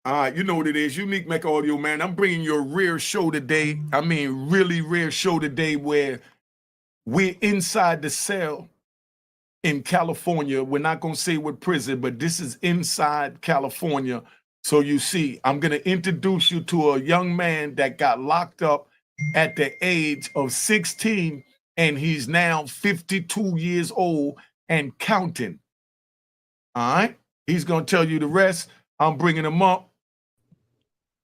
All right, you know what it is. Unique Make Audio, man. I'm bringing you a rare show today. I mean, really rare show today where we're inside the cell in California. We're not going to say what prison, but this is inside California. So you see, I'm going to introduce you to a young man that got locked up at the age of 16, and he's now 52 years old and counting. All right. He's going to tell you the rest. I'm bringing him up.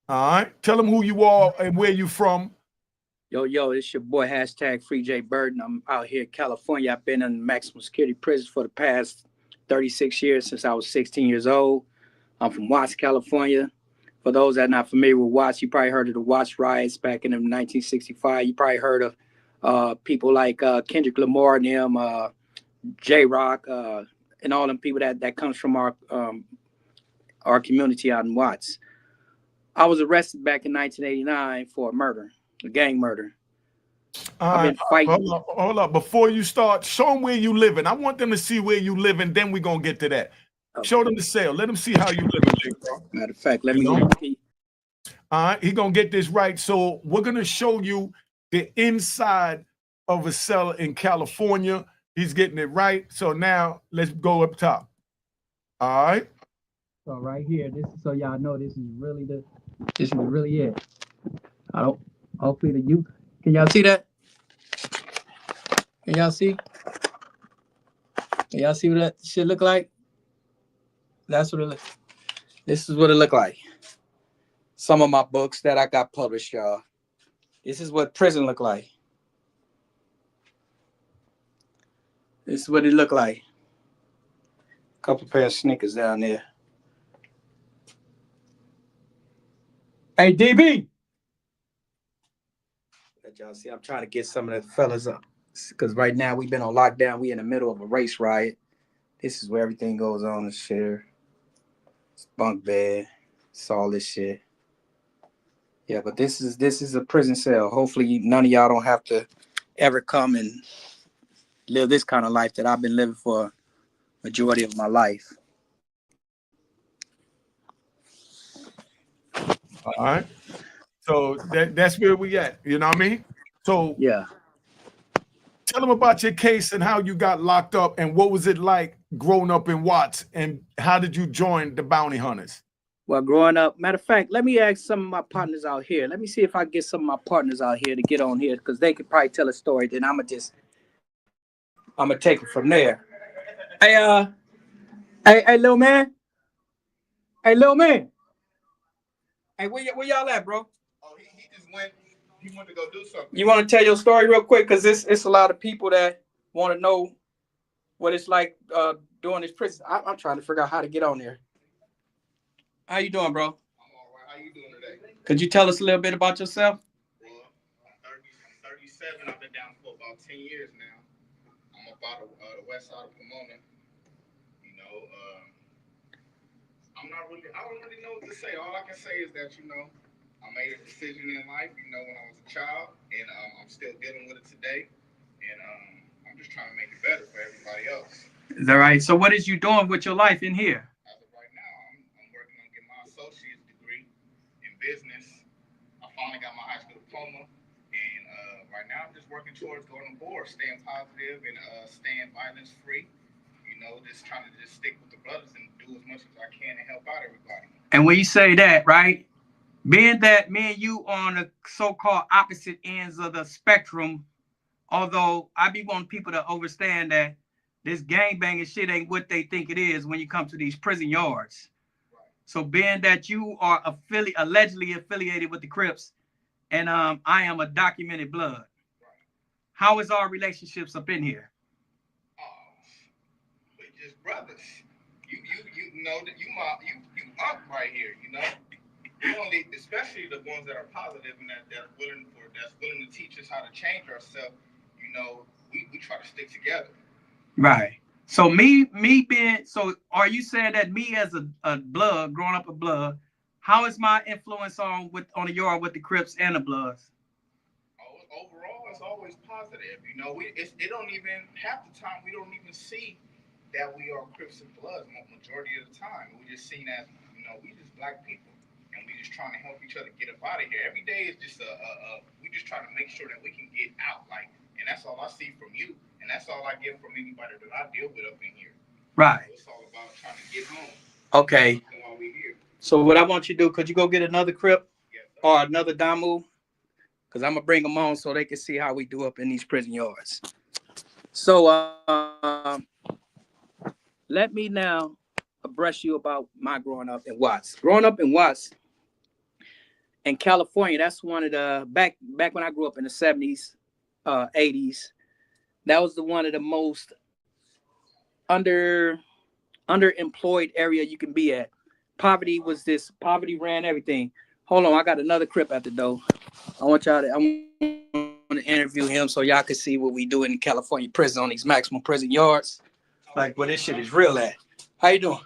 All right. Tell him who you are and where you from. Yo, it's your boy hashtag Free J Burden. I'm out here in California. I've been in maximum security prison for the past 36 years since I was 16 years old. I'm from Watts, California. For those that are not familiar with Watts, you probably heard of the Watts riots back in 1965. You probably heard of people like Kendrick Lamar and them, J Rock, and all them people that comes from our community out in Watts. I was arrested back in 1989 for a murder, a gang murder. All I've right. been fighting. Hold up. Before you start, show them where you living. I want them to see where you live, and then we're going to get to that. Show them the cell. Let them see how you living, big bro. Matter of fact, let You me know? get you. All right. He going to get this right. So we're going to show you the inside of a cell in California. He's getting it right. So now let's go up top. All right. So right here, this is so y'all know this is really it. I don't hopefully the youth. Can y'all see that? Can y'all see? Can y'all see what that shit look like? That's what it look. This is what it look like. Some of my books that I got published, y'all. This is what prison look like. This is what it look like. Couple pair of sneakers down there. Hey, DB. Let y'all see. I'm trying to get some of the fellas up. Because right now we've been on lockdown. We in the middle of a race riot. This is where everything goes on and shit. It's bunk bed. It's all this shit. Yeah, but this is a prison cell. Hopefully none of y'all don't have to ever come and live this kind of life that I've been living for majority of my life. All right. So that's where we at. You know what I mean? So Yeah. tell them about your case and how you got locked up and what was it like growing up in Watts and how did you join the bounty hunters? Well, growing up, matter of fact, let me ask some of my partners out here. Let me see if I can get some of my partners out here to get on here because they could probably tell a story. Then I'm gonna take it from there. Hey, hey, little man. Hey, little man. Hey, where y'all at, bro? Oh, he just went. He went to go do something. You want to tell your story real quick because it's a lot of people that want to know what it's like doing this prison. I'm trying to figure out how to get on there. How you doing, bro? I'm all right. How you doing today? Could you tell us a little bit about yourself? Well, I'm 37. I've been down for about 10 years now. I'm about the west side of Pomona. You know, I don't really know what to say. All I can say is that, I made a decision in life, when I was a child, and I'm still dealing with it today. And I'm just trying to make it better for everybody else. Is that right? So what is you doing with your life in here? As of right now, I'm working on getting my associate's degree in business. I finally got my high school diploma. And right now, I'm just working towards going on board, staying positive and staying violence free. Just trying to just stick with the brothers and do as much as I can to help out everybody. And when you say that, right, being that me and you on the so-called opposite ends of the spectrum, although I be wanting people to understand that this gangbanging shit ain't what they think it is when you come to these prison yards. Right. So being that you are allegedly affiliated with the Crips, and I am a documented blood, right. How is our relationships up in here? We're just brothers. You know that you up right here. You only, especially the ones that are positive and that's willing to teach us how to change ourselves. We try to stick together. Right. So me being so, are you saying that me as a blood, growing up a blood, how is my influence on the yard with the Crips and the Bloods? Overall, it's always positive. It don't even half the time we don't even see that we are Crips and Bloods. Majority of the time, we just seen as we just black people. and we just trying to help each other get up out of here. Every day is just we just try to make sure that we can get out, like, and that's all I see from you, and that's all I get from anybody that I deal with up in here. Right. So it's all about trying to get home. Okay. While we're here. So what I want you to do, could you go get another Crip Yes, or another Damu? Because I'm gonna bring them on so they can see how we do up in these prison yards. So let me now abreast you about my growing up in Watts. Growing up in Watts in California, that's one of the back when I grew up in the 70s, 80s. That was one of the most underemployed area you can be at. Poverty ran everything. Hold on, I got another Crip at the door. I want to interview him so y'all can see what we do in California prison on these maximum prison yards. Like where this shit is real at. How you doing?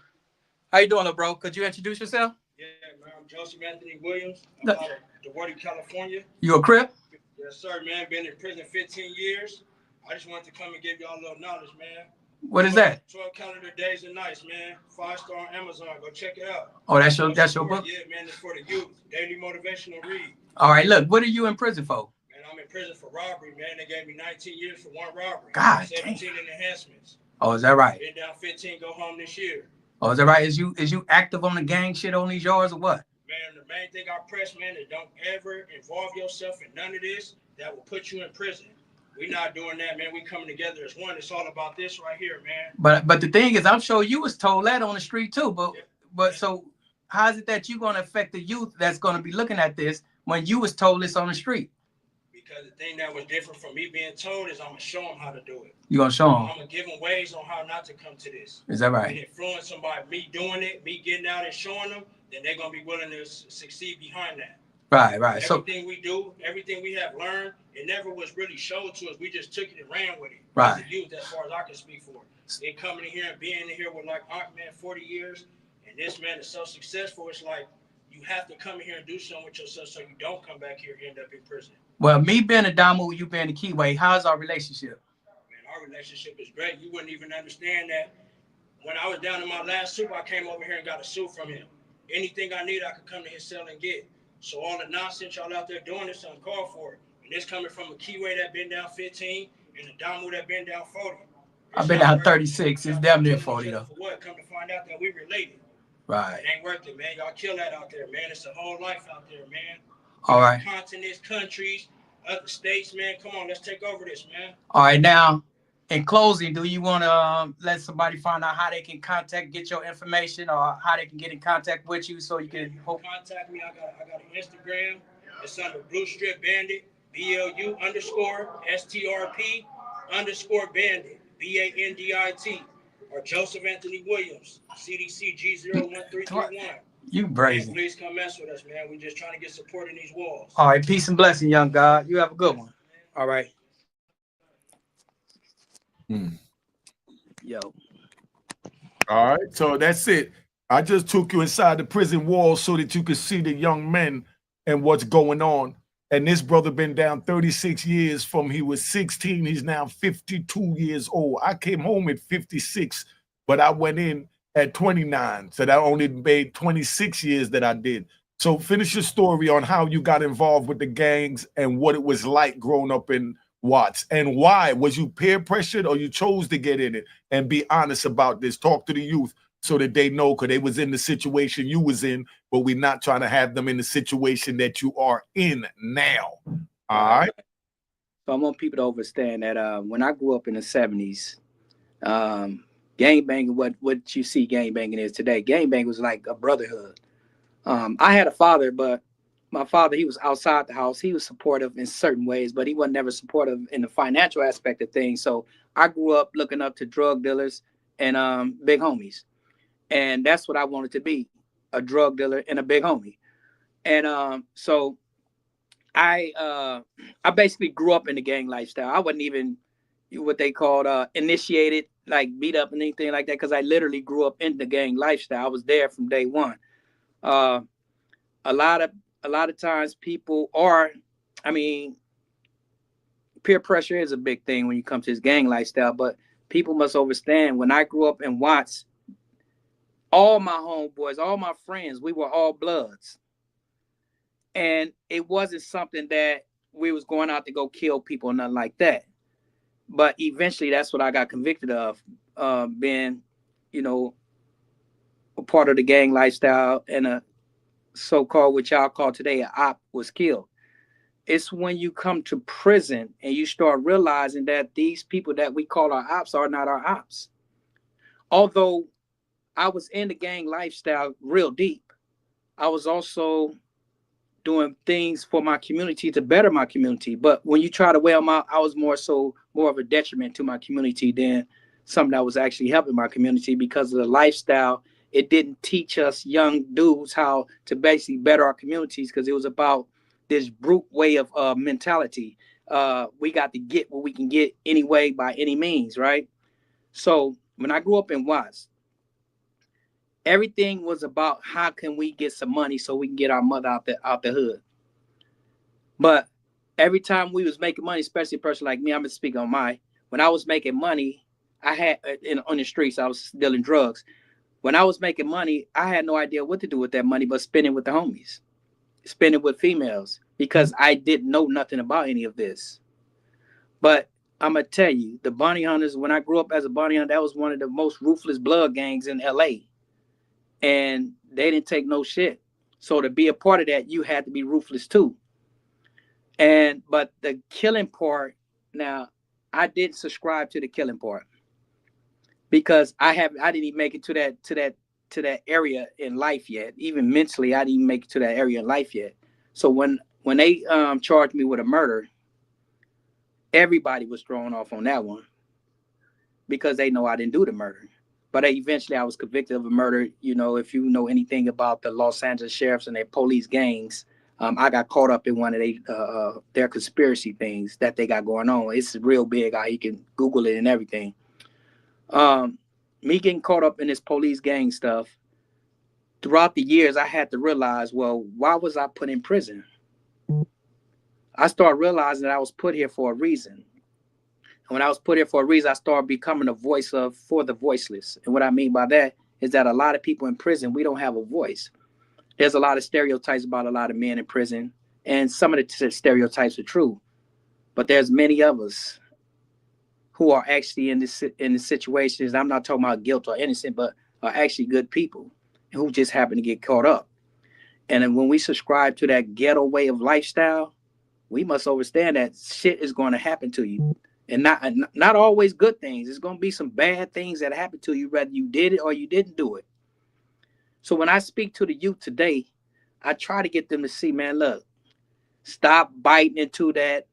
How you doing, little bro? Could you introduce yourself? Yeah, man. I'm Joseph Anthony Williams. I'm out of DeWarty, California. You a Crip? Yes, sir, man. Been in prison 15 years. I just wanted to come and give y'all a little knowledge, man. What is that? 12 calendar days and nights, man. 5-star on Amazon. Go check it out. Oh, that's your book? Yeah, man. It's for the youth. Daily motivational read. All right, look. What are you in prison for? Man, I'm in prison for robbery, man. They gave me 19 years for one robbery. God 17 in enhancements. Oh, is that right? Been down 15, go home this year. Oh, is that right? Is you active on the gang shit on these yards or what? Man, the main thing I press, man, is don't ever involve yourself in none of this that will put you in prison. We're not doing that, man. We coming together as one. It's all about this right here, man. But the thing is, I'm sure you was told that on the street too. But so how is it that you're gonna affect the youth that's gonna be looking at this when you was told this on the street? Because the thing that was different from me being told is I'm gonna show them how to do it. You gonna show them? I'm gonna give them ways on how not to come to this. Is that right? Influence somebody, me doing it, me getting out and showing them, then they're gonna be willing to succeed behind that. Right. Everything we do, everything we have learned, it never was really showed to us. We just took it and ran with it. Right. As a youth, as far as I can speak for. They coming in here and being in here with like, man, 40 years, and this man is so successful. It's like you have to come in here and do something with yourself so you don't come back here and end up in prison. Well, me being a Damu, you being a Keyway, how's our relationship? Man, our relationship is great. You wouldn't even understand that. When I was down in my last suit, I came over here and got a suit from him. Anything I need, I could come to his cell and get. So all the nonsense y'all out there doing is uncalled for. And this coming from a Keyway that been down 15 and a Damu that been down 40. I've been down 36. It's damn near 40 though. For what? Come to find out that we related. Right. It ain't worth it, man. Y'all kill that out there, man. It's a whole life out there, man. All right. Continents, countries, other states, man. Come on, let's take over this, man. All right. Now, in closing, do you want to let somebody find out how they can get your information, or how they can get in contact with you so you can contact me? I got an Instagram. It's under Blue Strip Bandit, BLU_STRP_Bandit, BANDIT, or Joseph Anthony Williams, CDC G01331. You brazen. Please come mess with us, man. We're just trying to get support in these walls. All right. Peace and blessing, young God. You have a good one. All right. Yo. All right, so that's it. I just took you inside the prison walls so that you could see the young men and what's going on. And this brother been down 36 years from he was 16. He's now 52 years old. I came home at 56, but I went in at 29. So that only made 26 years that I did. So finish your story on how you got involved with the gangs and what it was like growing up in Watts, and why. Was you peer pressured or you chose to get in it? And be honest about this. Talk to the youth so that they know, because they was in the situation you was in, but we're not trying to have them in the situation that you are in now. All right. So I want people to understand that when I grew up in the 70s, gangbanging, what you see gangbanging is today. Gangbanging was like a brotherhood. I had a father, but my father, he was outside the house. He was supportive in certain ways, but he wasn't never supportive in the financial aspect of things. So I grew up looking up to drug dealers and big homies. And that's what I wanted to be, a drug dealer and a big homie. And so I basically grew up in the gang lifestyle. I wasn't even what they called initiated, like beat up and anything like that, because I literally grew up in the gang lifestyle. I was there from day one. A lot of times people are, peer pressure is a big thing when you come to this gang lifestyle, but people must understand, when I grew up in Watts, all my homeboys, all my friends, we were all bloods. And it wasn't something that we was going out to go kill people or nothing like that. But eventually that's what I got convicted of, being, you know, a part of the gang lifestyle, and a so-called, what y'all call today, a op was killed. It's when you come to prison and you start realizing that these people that we call our ops are not our ops. Although I was in the gang lifestyle real deep, I was also doing things for my community to better my community. But when you try to weigh them out, I was more of a detriment to my community than something that was actually helping my community, because of the lifestyle. It didn't teach us young dudes how to basically better our communities, because it was about this brute way of mentality. We got to get what we can get anyway by any means, right? So when I grew up in Watts, everything was about how can we get some money so we can get our mother out the hood. But every time we was making money, especially a person like me, I'm gonna speak on when I was making money, I had on the streets, I was dealing drugs. When I was making money, I had no idea what to do with that money but spend it with the homies, spend it with females, because I didn't know nothing about any of this. But I'm gonna tell you, the bounty hunters, when I grew up as a bounty hunter, that was one of the most ruthless blood gangs in LA. And they didn't take no shit. So to be a part of that, you had to be ruthless too. But the killing part, now, I didn't subscribe to the killing part, because I didn't even make it to that area in life yet. Even mentally, I didn't even make it to that area in life yet. So when they charged me with a murder, everybody was thrown off on that one, because they know I didn't do the murder. But eventually I was convicted of a murder. You know, if you know anything about the Los Angeles sheriffs and their police gangs, I got caught up in one of their conspiracy things that they got going on. It's real big. You can Google it and everything. Me getting caught up in this police gang stuff, throughout the years, I had to realize, well, why was I put in prison? I started realizing that I was put here for a reason. When I was put here for a reason, I started becoming a voice for the voiceless. And what I mean by that is that a lot of people in prison, we don't have a voice. There's a lot of stereotypes about a lot of men in prison, and some of the stereotypes are true. But there's many of us who are actually in the situations. I'm not talking about guilt or innocent, but are actually good people who just happen to get caught up. And then when we subscribe to that ghetto way of lifestyle, we must understand that shit is going to happen to you. And not always good things. There's going to be some bad things that happen to you, whether you did it or you didn't do it. So when I speak to the youth today, I try to get them to see, man, look, stop biting into that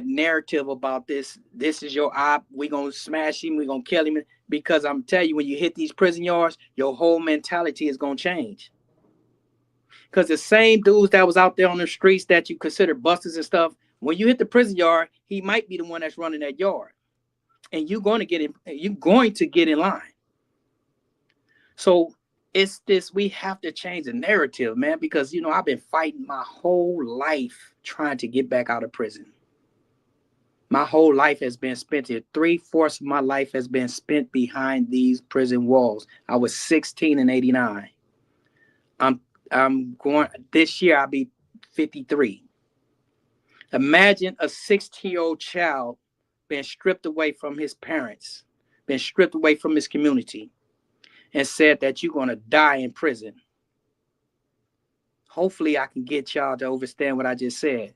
narrative about this. This is your op. We're going to smash him. We're going to kill him. Because I'm telling you, when you hit these prison yards, your whole mentality is going to change. Because the same dudes that was out there on the streets that you consider busters and stuff, when you hit the prison yard, he might be the one that's running that yard, and you're going to get in line. So it's this, we have to change the narrative, man, because, you know, I've been fighting my whole life trying to get back out of prison. My whole life has been spent here. 3/4 of my life has been spent behind these prison walls. I was 16 in '89. I'm going, this year I'll be 53. Imagine a 16-year-old child being stripped away from his parents, being stripped away from his community, and said that you're going to die in prison. Hopefully I can get y'all to understand what I just said.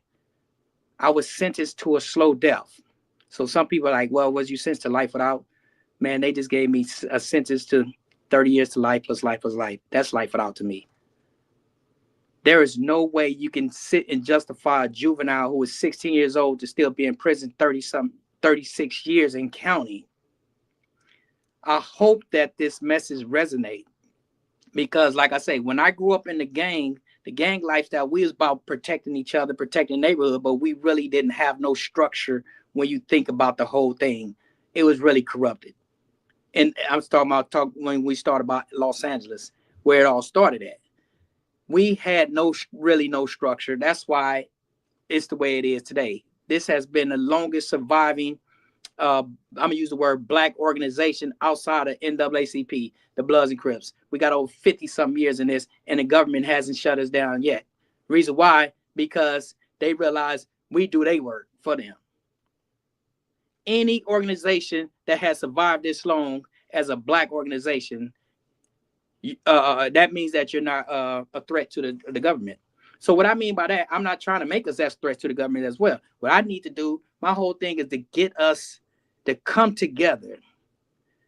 I was sentenced to a slow death. So some people are like, well, was you sentenced to life without? Man, they just gave me a sentence to 30 years to life plus life plus life. That's life without to me. There is no way you can sit and justify a juvenile who is 16 years old to still be in prison 36 years and counting. I hope that this message resonates, because like I say, when I grew up in the gang lifestyle, we was about protecting each other, protecting the neighborhood, but we really didn't have no structure. When you think about the whole thing, it was really corrupted. And I'm talking about when we started about Los Angeles, where it all started at. We had really no structure. That's why it's the way it is today. This has been the longest surviving, I'm going to use the word black organization outside of NAACP, the Bloods and Crips. We got over 50 something years in this, and the government hasn't shut us down yet. Reason why? Because they realize we do their work for them. Any organization that has survived this long as a black organization, that means that you're not a threat to the government. So what I mean by that, I'm not trying to make us as threats to the government as well. What I need to do, my whole thing is to get us to come together,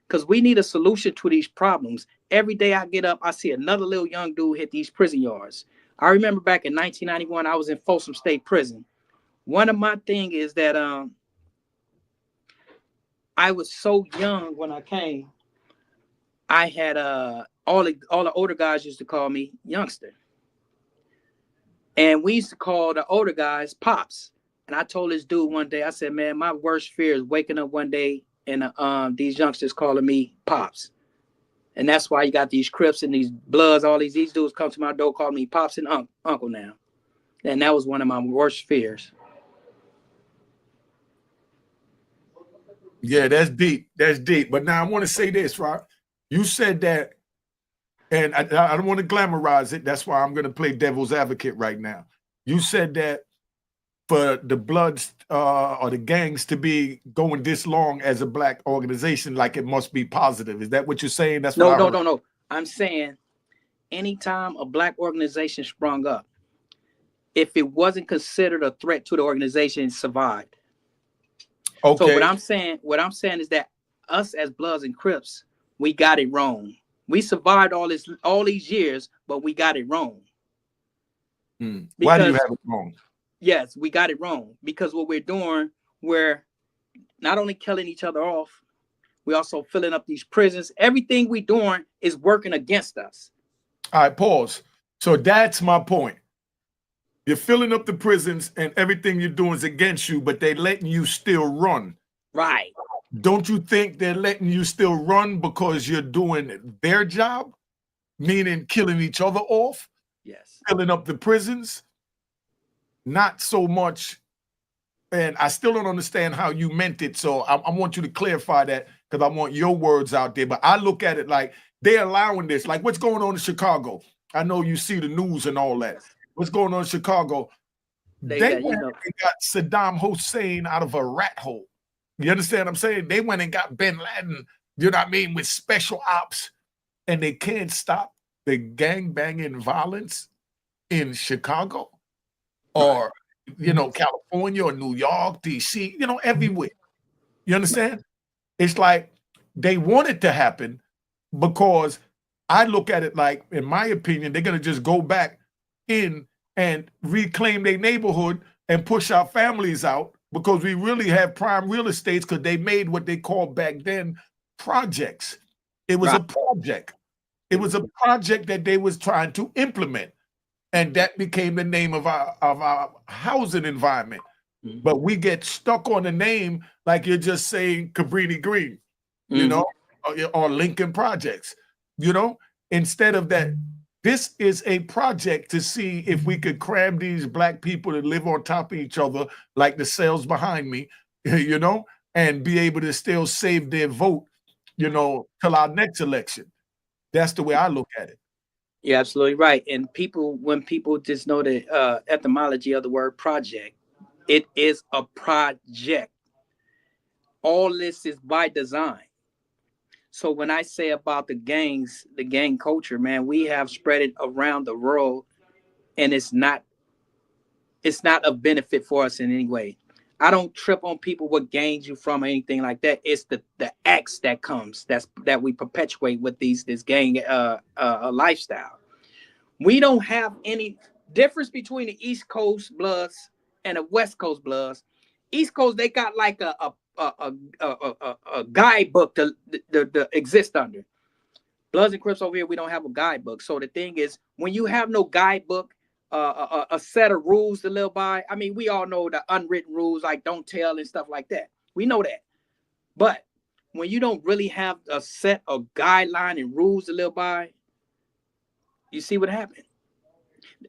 because we need a solution to these problems. Every day I get up, I see another little young dude hit these prison yards. I remember back in 1991, I was in Folsom State Prison. One of my thing is that I was so young when I came. I had all the older guys used to call me youngster. And we used to call the older guys pops. And I told this dude one day, I said, man, my worst fear is waking up one day and these youngsters calling me pops. And that's why you got these Crips and these Bloods, all these dudes come to my door, call me pops and uncle now. And that was one of my worst fears. Yeah, that's deep. That's deep. But now I want to say this, right? You said that, and I don't want to glamorize it. That's why I'm going to play devil's advocate right now. You said that for the Bloods or the gangs to be going this long as a black organization, like it must be positive. Is that what you're saying? That's what No. I'm saying anytime a black organization sprung up, if it wasn't considered a threat to the organization, it survived. Okay. So what I'm saying is that us as Bloods and Crips, we got it wrong. We survived all these years, but we got it wrong. Why do you have it wrong? Yes, we got it wrong because what we're doing, we're not only killing each other off, we also filling up these prisons. Everything we doing is working against us. All right, pause. So that's my point. You're filling up the prisons and everything you're doing is against you, but they're letting you still run. Right. Don't you think they're letting you still run because you're doing their job, meaning killing each other off? Yes. Filling up the prisons? Not so much. And I still don't understand how you meant it. So I want you to clarify that because I want your words out there. But I look at it like they're allowing this. Like what's going on in Chicago? I know you see the news and all that. What's going on in Chicago? They got Saddam Hussein out of a rat hole. You understand what I'm saying? They went and got bin Laden, you know what I mean, with special ops. And they can't stop the gangbanging violence in Chicago or, you know, California or New York, DC, you know, everywhere. You understand? It's like they want it to happen because I look at it like, in my opinion, they're going to just go back in and reclaim their neighborhood and push our families out because we really have prime real estates because they made what they called back then projects. It was a project. It was a project that they was trying to implement. And that became the name of our housing environment. Mm-hmm. But we get stuck on the name like you're just saying Cabrini Green, you know, or Lincoln Projects, you know, instead of that. This is a project to see if we could cram these black people to live on top of each other, like the cells behind me, you know, and be able to still save their vote, you know, till our next election. That's the way I look at it. You're absolutely right. And when people just know the etymology of the word project, it is a project. All this is by design. So when I say about the gangs, the gang culture, man, we have spread it around the world, and it's not a benefit for us in any way. I don't trip on people what gangs you from or anything like that. It's the acts that comes that we perpetuate with this gang lifestyle. We don't have any difference between the East Coast Bloods and the West Coast Bloods. East Coast, they got like a guidebook to exist under. Bloods and Crips over here, we don't have a guidebook. So the thing is, when you have no guidebook, a set of rules to live by. I mean, we all know the unwritten rules like don't tell and stuff like that. We know that. But when you don't really have a set of guideline and rules to live by, you see what happened.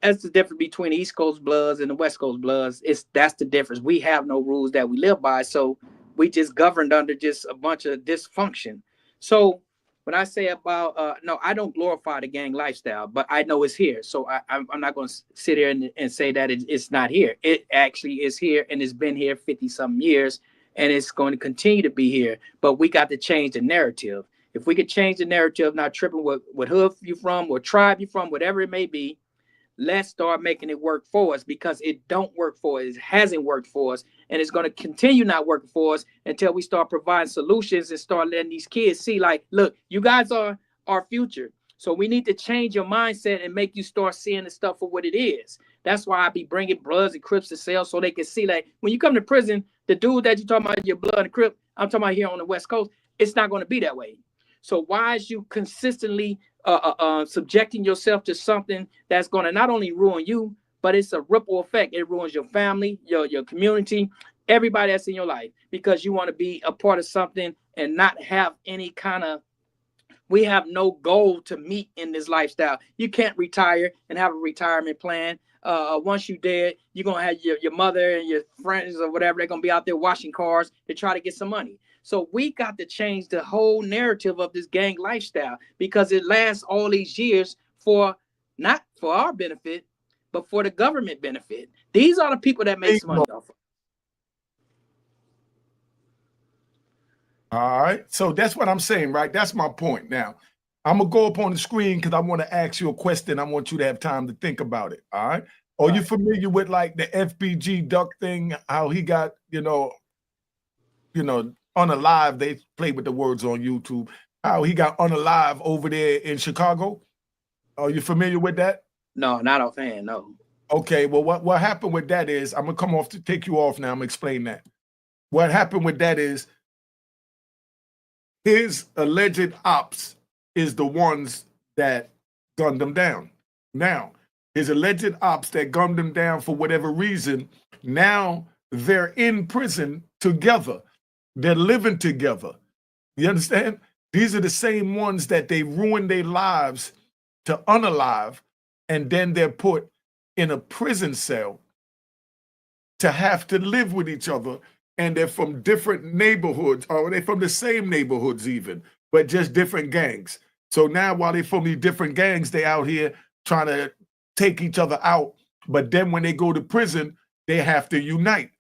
That's the difference between the East Coast Bloods and the West Coast Bloods. That's the difference. We have no rules that we live by, so we just governed under just a bunch of dysfunction. So when I say about no, I don't glorify the gang lifestyle, but I know it's here. So I'm not going to sit here and say that it's not here. It actually is here, and it's been here 50-something years, and it's going to continue to be here. But we got to change the narrative. If we could change the narrative, not tripping what hood you from, what tribe you from, whatever it may be, let's start making it work for us, because it don't work for us. It hasn't worked for us, and it's going to continue not working for us until we start providing solutions and start letting these kids see, like, look, you guys are our future. So we need to change your mindset and make you start seeing the stuff for what it is. That's why I be bringing Bloods and Crips to sell, so they can see, like, when you come to prison, the dude that you talking about, your Blood and Crip, I'm talking about here on the West Coast, it's not going to be that way. So why is you consistently subjecting yourself to something that's going to not only ruin you, but it's a ripple effect. It ruins your family, your community, everybody that's in your life, because you want to be a part of something and not have any kind of, we have no goal to meet in this lifestyle. You can't retire and have a retirement plan. Once you're dead, you're going to have your mother and your friends or whatever, they're going to be out there washing cars to try to get some money. So we got to change the whole narrative of this gang lifestyle, because it lasts all these years for, not for our benefit, but for the government benefit. These are the people that make money off of. All right. So that's what I'm saying, right? That's my point. Now, I'm going to go up on the screen because I want to ask you a question. I want you to have time to think about it. All right. Are you familiar with, like, the FBG Duck thing? How he got, unalive. They play with the words on YouTube. How he got unalive over there in Chicago. Are you familiar with that? No, not offhand. No. Okay. Well, what happened with that is, I'm going to come off to take you off now. I'm going to explain that. What happened with that is, his alleged ops is the ones that gunned him down. Now, his alleged ops that gunned him down for whatever reason, now they're in prison together. They're living together. You understand? These are the same ones that they ruined their lives to unalive, and then they're put in a prison cell to have to live with each other. And they're from different neighborhoods, or they're from the same neighborhoods even, but just different gangs. So now, while they're from these different gangs, they out here trying to take each other out. But then when they go to prison, they have to unite.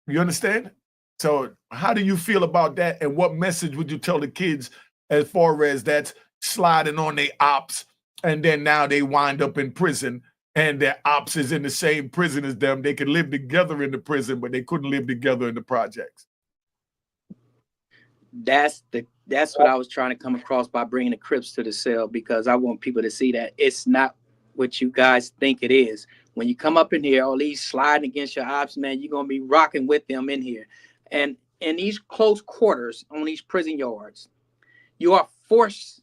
You understand? So how do you feel about that? And what message would you tell the kids as far as that's sliding on their ops, and then now they wind up in prison, and their ops is in the same prison as them? They could live together in the prison, but they couldn't live together in the projects. That's what I was trying to come across by bringing the Crips to the cell, because I want people to see that it's not what you guys think it is. When you come up in here, all these sliding against your ops, man, you're going to be rocking with them in here. And in these close quarters on these prison yards, you are forced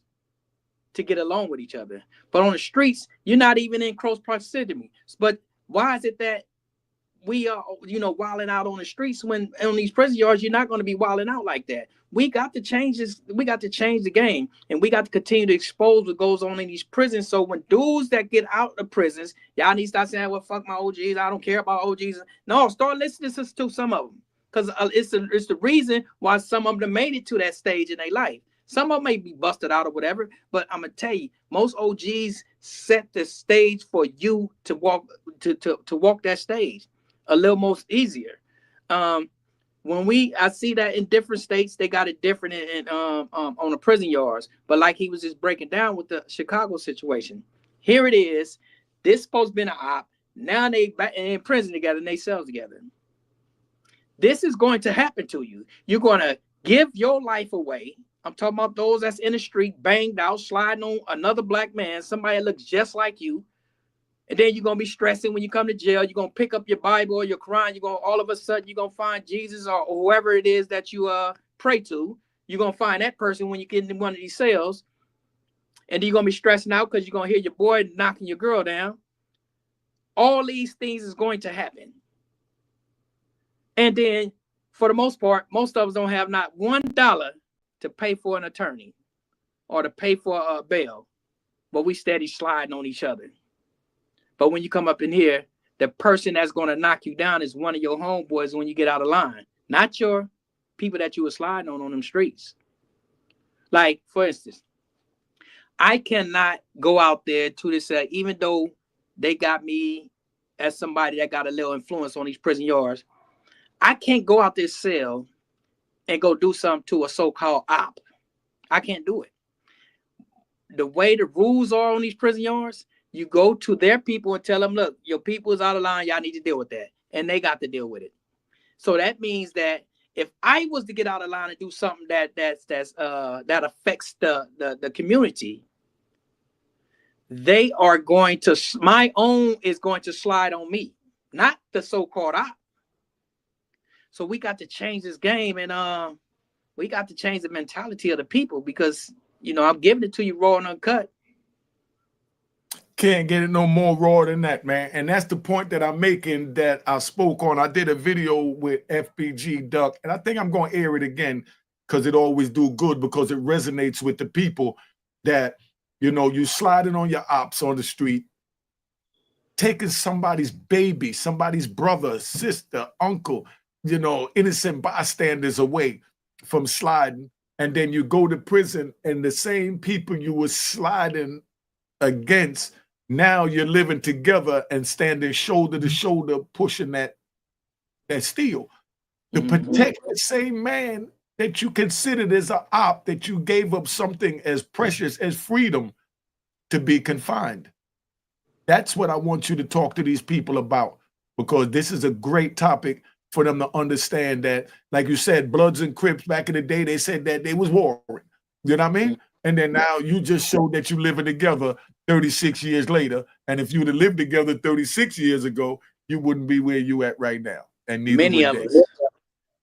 to get along with each other. But on the streets, you're not even in close proximity. But why is it that we are, wilding out on the streets, when on these prison yards, you're not going to be wilding out like that? We got to change this. We got to change the game, and we got to continue to expose what goes on in these prisons. So when dudes that get out of prisons, y'all need to start saying, well, fuck my OGs. I don't care about OGs. No, start listening to some of them, because it's the reason why some of them made it to that stage in their life. Some of them may be busted out or whatever, but I'm gonna tell you, most OGs set the stage for you to walk walk that stage a little most easier. I see that in different states, they got it different on the prison yards. But like he was just breaking down with the Chicago situation, here it is. This supposed to be an op. Now they back in prison together and they cells together. This is going to happen to you. You're going to give your life away. I'm talking about those that's in the street, banged out, sliding on another black man, somebody that looks just like you. And then you're going to be stressing when you come to jail. You're going to pick up your Bible or your Quran. You're going to, all of a sudden, you're going to find Jesus or whoever it is that you pray to. You're going to find that person when you get in one of these cells. And then you're going to be stressing out because you're going to hear your boy knocking your girl down. All these things is going to happen. And then, for the most part, most of us don't have not $1 to pay for an attorney or to pay for a bail. But we steady sliding on each other. But when you come up in here, the person that's going to knock you down is one of your homeboys when you get out of line, not your people that you were sliding on them streets. Like, for instance, I cannot go out there to this, even though they got me as somebody that got a little influence on these prison yards. I can't go out this cell and go do something to a so-called op. I can't do it. The way the rules are on these prison yards, you go to their people and tell them, look, your people is out of line. Y'all need to deal with that. And they got to deal with it. So that means that if I was to get out of line and do something that affects the community, they are going to, my own is going to slide on me, not the so-called op. So we got to change this game, and we got to change the mentality of the people, because, you know, I'm giving it to you raw and uncut. Can't get it no more raw than that, man. And that's the point that I'm making, that I spoke on. I did a video with FBG Duck, and I think I'm going to air it again, because it always do good, because it resonates with the people that, you know, you sliding on your ops on the street, taking somebody's baby, somebody's brother, sister, uncle, you know, innocent bystanders away from sliding. And then you go to prison, and the same people you were sliding against, now you're living together and standing shoulder to shoulder, pushing that steel to protect the same man that you considered as an op, that you gave up something as precious as freedom to be confined. That's what I want you to talk to these people about, because this is a great topic for them to understand that, like you said, Bloods and Crips back in the day, they said that they was warring. You know what I mean? And then now you just showed that you living together 36 years later. And if you'd have lived together 36 years ago, you wouldn't be where you at right now. And neither Many would of they. us,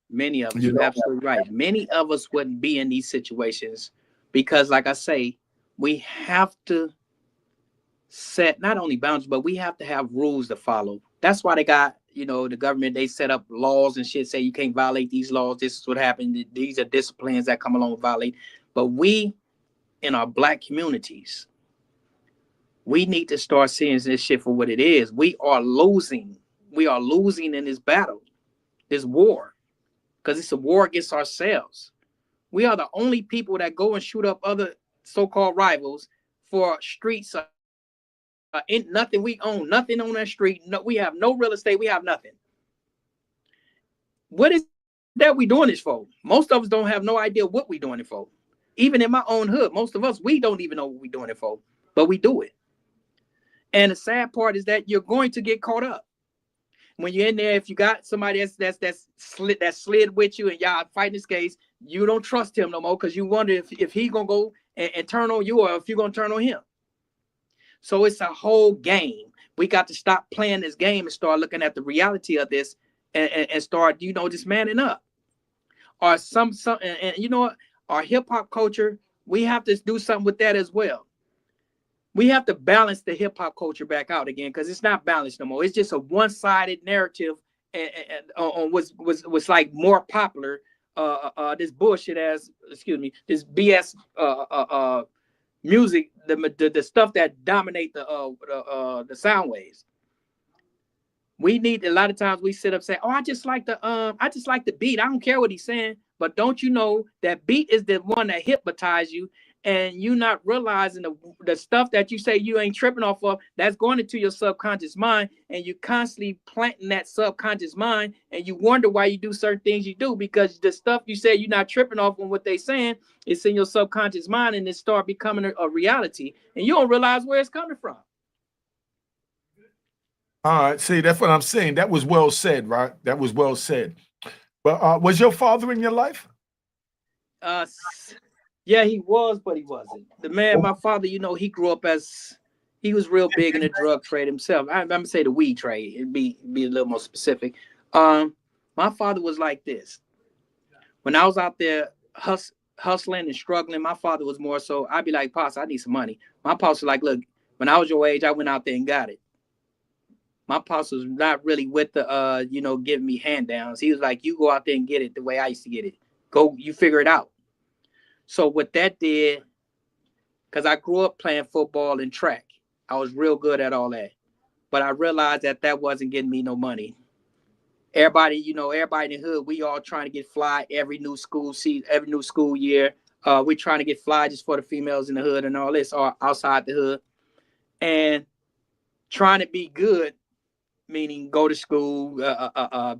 You you're know? absolutely right. Many of us wouldn't be in these situations because, like I say, we have to set not only boundaries, but we have to have rules to follow. That's why they got, you know, the government, they set up laws and shit, say you can't violate these laws. This is what happened. These are disciplines that come along with violate. But we, in our Black communities, we need to start seeing this shit for what it is. We are losing. We are losing in this battle, this war, because it's a war against ourselves. We are the only people that go and shoot up other so-called rivals for streets. Nothing we own, nothing on that street. No, we have no real estate. We have nothing. What is that we doing this for? Most of us don't have no idea what we doing it for. Even in my own hood, most of us, we don't even know what we doing it for, but we do it. And the sad part is that you're going to get caught up. When you're in there, if you got somebody that's slid with you and y'all fighting this case, you don't trust him no more, because you wonder if he gonna go and turn on you, or if you're gonna turn on him. So it's a whole game. We got to stop playing this game and start looking at the reality of this, and start, you know, just manning up. Or some and you know what? Our hip hop culture, we have to do something with that as well. We have to balance the hip hop culture back out again, because it's not balanced no more. It's just a one-sided narrative, and on what's like more popular. This bullshit as, excuse me, this BS music, the stuff that dominate the sound waves. We need, a lot of times we sit up and say, oh, I just like the beat. I don't care what he's saying. But don't you know that beat is the one that hypnotizes you, and you not realizing the stuff that you say you ain't tripping off of, that's going into your subconscious mind, and you constantly planting that subconscious mind, and you wonder why you do certain things you do, because the stuff you say you're not tripping off on what they saying, it's in your subconscious mind, and it start becoming a reality, and you don't realize where it's coming from. All right, see, that's what I'm saying. That was well said, right? That was well said. But was your father in your life? Yeah, he was, but he wasn't. The man, my father, you know, he grew up as, he was real big in the drug trade himself. I'm gonna say the weed trade. It'd be a little more specific. My father was like this. When I was out there hustling and struggling, my father was more so, I'd be like, Pops, I need some money. My pops was like, look, when I was your age, I went out there and got it. My pops was not really with the you know, giving me handdowns. He was like, you go out there and get it the way I used to get it. Go, you figure it out. So what that did, because I grew up playing football and track, I was real good at all that. But I realized that wasn't getting me no money. Everybody, you know, everybody in the hood, we all trying to get fly every new school season, every new school year. We trying to get fly just for the females in the hood and all this, or outside the hood, and trying to be good, meaning go to school,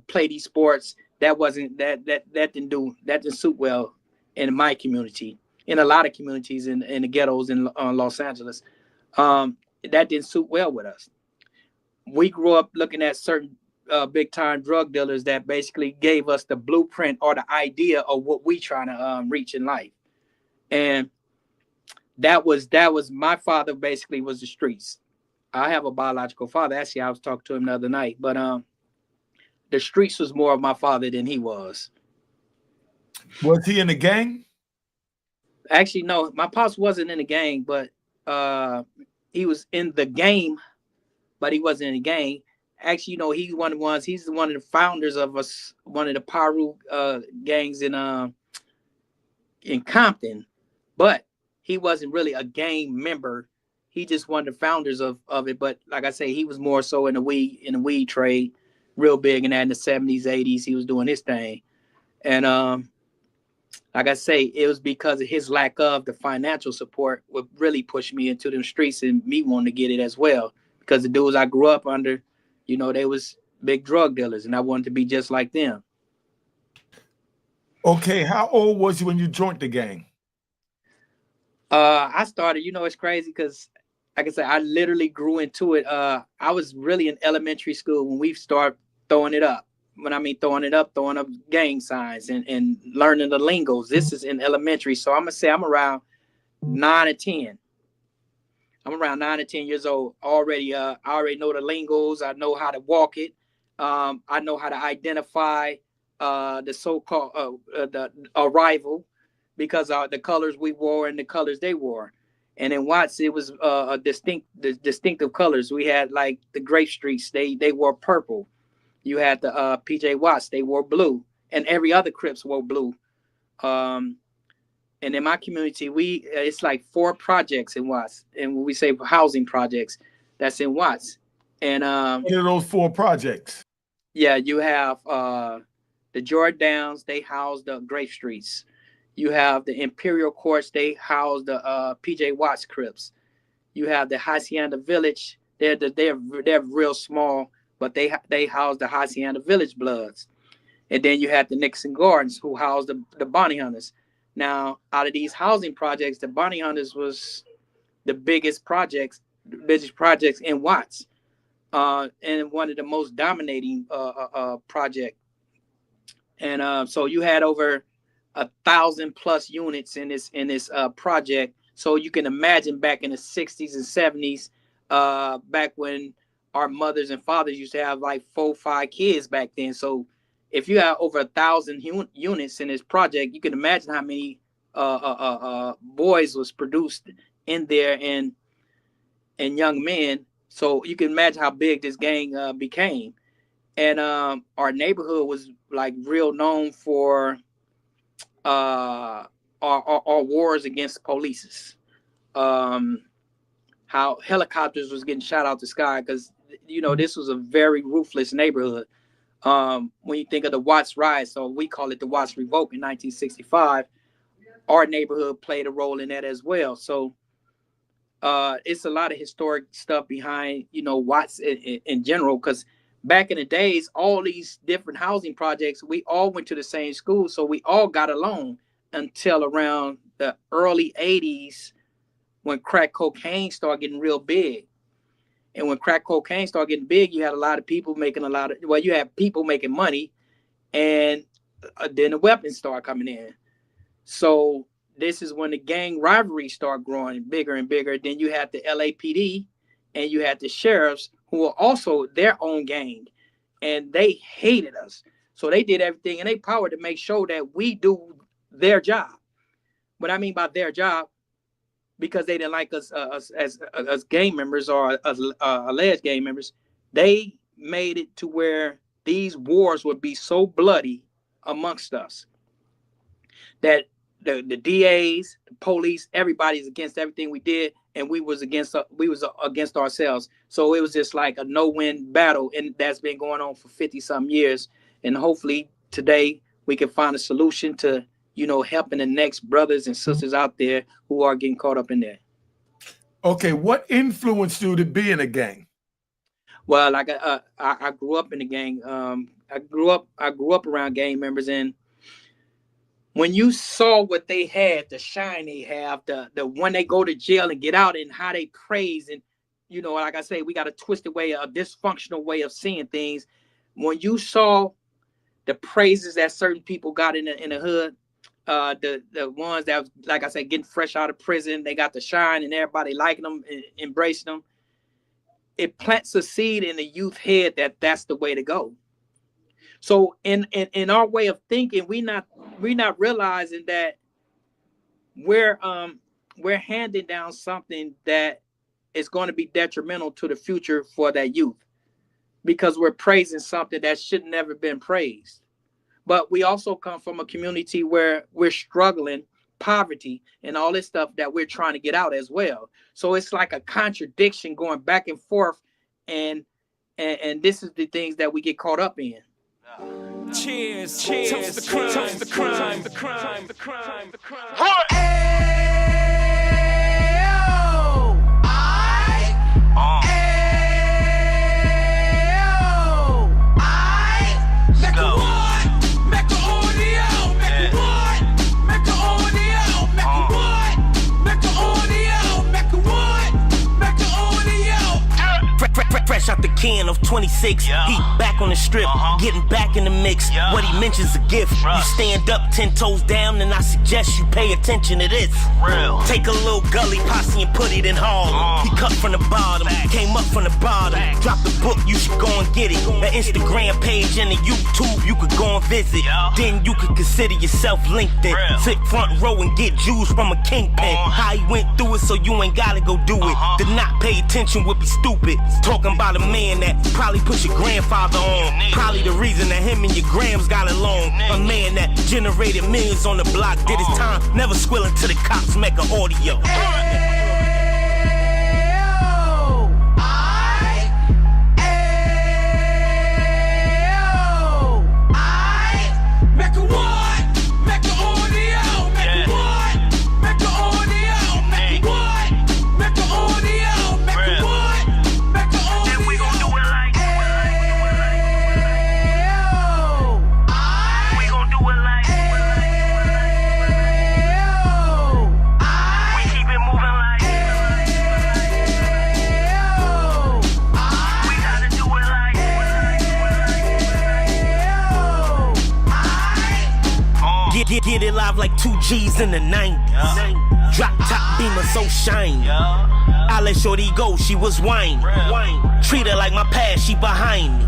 play these sports. That wasn't that didn't suit well in my community, in a lot of communities in the ghettos in Los Angeles. That didn't suit well with us. We grew up looking at certain big time drug dealers that basically gave us the blueprint or the idea of what we trying to reach in life. And that was my father basically was the streets. I have a biological father. Actually, I was talking to him the other night, but the streets was more of my father than he was. Was he in the gang? Actually, no, my pops wasn't in the gang, but he was in the game, but he wasn't in the gang. Actually, he's one of the ones. He's one of the founders of one of the Paru gangs in Compton, but he wasn't really a gang member. He just one of the founders of it. But like I say, he was more so in the weed trade, real big in that in the 70s, 80s. He was doing his thing. And like I say, it was because of his lack of the financial support would really push me into them streets and me wanting to get it as well. Because the dudes I grew up under, they was big drug dealers, and I wanted to be just like them. Okay, how old was you when you joined the gang? I started, it's crazy because, like I said, I literally grew into it. I was really in elementary school when we started throwing it up. When I mean throwing up gang signs and learning the lingos. This is in elementary. So I'm going to say I'm around 9 or 10. I'm around 9 or 10 years old already. I already know the lingos. I know how to walk it. I know how to identify the so-called the arrival, because the colors we wore and the colors they wore. And in Watts, it was the distinctive colors. We had like the Grape Streets, they wore purple. You had the PJ Watts, they wore blue, and every other Crips wore blue. And in my community, it's like 4 projects in Watts. And when we say housing projects, that's in Watts. And what are those 4 projects? Yeah, you have the Jordans, they house the Grape Streets. You have the Imperial Courts, they house the PJ Watts Crips. You have the Hacienda Village, they're real small, but they house the Hacienda Village Bloods. And then you have the Nixon Gardens, who house the Bounty Hunters. Now, out of these housing projects, the Bounty Hunters was the biggest projects in Watts, and one of the most dominating project. And so you had over 1,000+ units in this project. So you can imagine back in the 60s and 70s, back when our mothers and fathers used to have like 4 or 5 kids back then. So if you have over 1,000 units in this project, you can imagine how many boys was produced in there, and young men. So you can imagine how big this gang became. And our neighborhood was like real known for our wars against police. How helicopters was getting shot out the sky, because this was a very ruthless neighborhood. When you think of the Watts riots, so we call it the Watts Revolt in 1965, our neighborhood played a role in that as well. So it's a lot of historic stuff behind Watts in general, because back in the days, all these different housing projects, we all went to the same school, so we all got along until around the early 80s, when crack cocaine started getting real big. And when crack cocaine started getting big, you had a lot of people making you had people making money, and then the weapons start coming in. So this is when the gang rivalry started growing bigger and bigger. Then you had the LAPD and you had the sheriffs, who were also their own gang, and they hated us. So they did everything in their power to make sure that we do their job. What I mean by their job, because they didn't like us as gang members, or as alleged gang members, they made it to where these wars would be so bloody amongst us that the DAs, the police, everybody's against everything we did, and we was against ourselves. So it was just like a no-win battle, and that's been going on for 50-some years. And hopefully today we can find a solution to helping the next brothers and sisters out there who are getting caught up in there. Okay, what influenced you to be in a gang? Well, like I grew up in the gang. I grew up around gang members, and when you saw what they had, the shine they have, the when they go to jail and get out, and how they praise, and like I say, we got a twisted way, a dysfunctional way of seeing things. When you saw the praises that certain people got in the hood, the ones that was, like I said, getting fresh out of prison, they got the shine and everybody liking them, and embracing them. It plants a seed in the youth head that that's the way to go. So in our way of thinking, we're not realizing that we're handing down something that is going to be detrimental to the future for that youth, because we're praising something that should never been praised. But we also come from a community where we're struggling, poverty, and all this stuff that we're trying to get out as well. So it's like a contradiction going back and forth, and this is the things that we get caught up in. Cheers, cheers, toast the crime, toast the crime, the crime, the crime, the crime. What? Fresh out the can of 26, yeah. He back on the strip, getting back in the mix. Yeah. What he mentions a gift. You stand up 10 toes down, and I suggest you pay attention to this. Real. Take a little gully posse and put it in Harlem. He cut from the bottom, came up from the bottom. Drop the book, you should go and get it. The Instagram page and the YouTube, you could go and visit. Yeah. Then you could consider yourself LinkedIn. Sit front row and get Jews from a kingpin. How he went through it, so you ain't gotta go do it. To not pay attention would be stupid. Talking about a man that probably put your grandfather on. Probably the reason that him and your grams got along. A man that generated millions on the block, did his time, never squilling to the cops, make an audio. Get it live like 2 G's in the 90s. Drop top beamer so shiny. I let shorty go, she was whining. Treat her like my past, she behind me.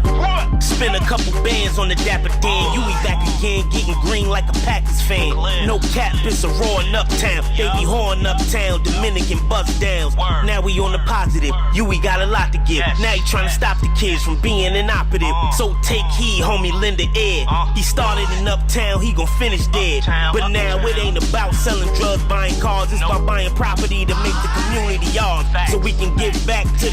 Spend a couple bands on the Dapper Dan. You be back again, getting green like a Packers fan. No cap, it's a raw in Uptown. They be horn Uptown, Dominican bust downs. Now we on the positive, we got a lot to give. Now he trying to stop the kids from being inoperative. So take heed, homie, lend an ear. He started in Uptown, he gon' finish dead. But now it ain't about selling drugs, buying cars. It's about buying property to make the community ours, so we can give back to the